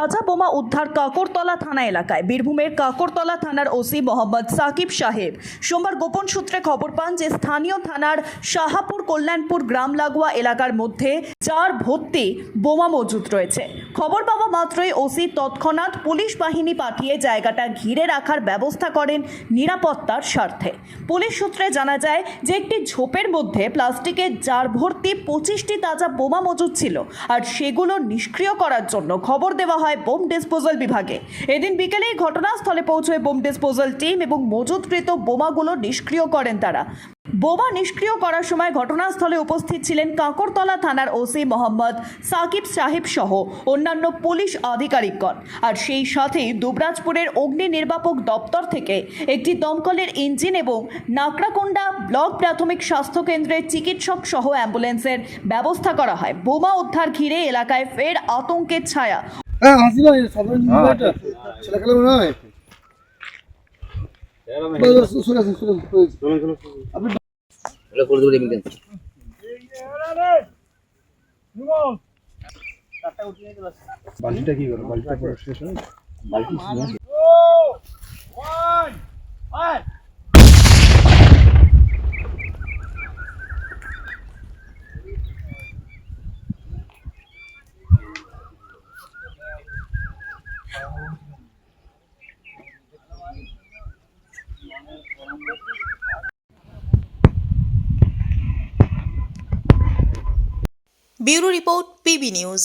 তাজা বোমা উদ্ধার কাকরতলা থানা এলাকায়। বীরভূমের কাকরতলা থানার ওসি মোহাম্মদ সাকিব সাহেব সোমবার গোপন সূত্রে খবর পান যে স্থানীয় থানার শাহাপুর কল্যাণপুর গ্রাম লাগোয়া এলাকার মধ্যে চার ভর্তি বোমা মজুত রয়েছে। খবর পাওয়া মাত্রই ওসি তৎক্ষণাৎ পুলিশ বাহিনী পাঠিয়ে জায়গাটা ঘিরে রাখার ব্যবস্থা করেন নিরাপত্তার স্বার্থে। পুলিশ সূত্রে জানা যায় যে একটি ঝোপের মধ্যে প্লাস্টিকের জার ভর্তি 25টি তাজা বোমা মজুত ছিল, আর সেগুলো নিষ্ক্রিয় করার জন্য খবর দেওয়া হয় বোম ডিসপোজাল বিভাগে। এদিন বিকেলেই ঘটনাস্থলে পৌঁছয় বোম ডিসপোজাল টিম এবং মজুতকৃত বোমাগুলো নিষ্ক্রিয় করেন তারা। বোমা নিষ্ক্রিয় করার সময় ঘটনাস্থলে উপস্থিত ছিলেন কাকরতলা থানার ওসি মোহাম্মদ সাকিব সাহেব সহ অন্যান্য পুলিশ আধিকারিকগণ। আর সেই সাথেই দুবরাজপুরের অগ্নি নির্বাপক দপ্তর থেকে একটি দমকলের ইঞ্জিন এবং নাকড়াকোন্ডা ব্লক প্রাথমিক স্বাস্থ্য কেন্দ্রের চিকিৎসক সহ অ্যাম্বুলেন্সের ব্যবস্থা করা হয়। বোমা উদ্ধার ঘিরে এলাকায় ফের আতঙ্কের ছায়া। বালতিটা কি করো? বালতিটা পুরো শেষ হয়? বালতি bureau report PB news.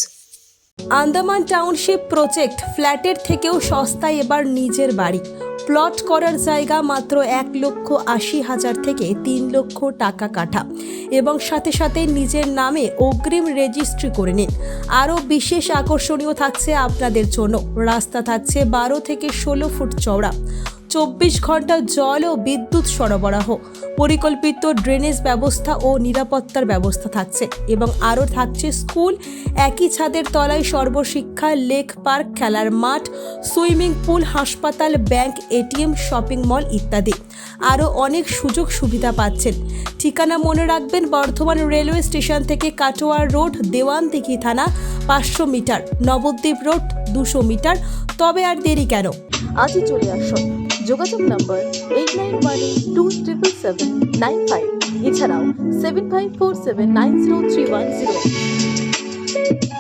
Andaman township project ফ্ল্যাটের থেকেও সস্তায় এবার নিজের বাড়ি। প্লট করার জায়গা মাত্র 1,80,000 থেকে 3 লক্ষ টাকা কাঠা, এবং সাথে সাথে নিজের নামে অগ্রিম রেজিস্ট্রি করে নিন। আরও বিশেষ আকর্ষণীয় থাকছে আপনাদের জন্য। রাস্তা থাকছে 12 থেকে 16 ফুট চওড়া, 24 ঘন্টা জল ও বিদ্যুৎ সরবরাহ, পরিকল্পিত ড্রেনেজ ব্যবস্থা ও নিরাপত্তার ব্যবস্থা থাকছে, এবং আরও থাকছে স্কুল, একই ছাদের তলায় সর্বশিক্ষা, লেক পার্ক, খেলার মাঠ, সুইমিং পুল, হাসপাতাল, ব্যাংক, এটিএম, শপিং মল ইত্যাদি। আরও অনেক সুযোগ সুবিধা পাচ্ছেন। ঠিকানা মনে রাখবেন, বর্ধমান রেলওয়ে স্টেশন থেকে কাটোয়া রোড, দেওয়ানদিঘি থানা 500 মিটার, নবদ্বীপ রোড 200 মিটার। তবে আর দেরি কেন, আজই চলে আসুন। যোগাযোগ নম্বর 8918777795, এছাড়াও 7547903108।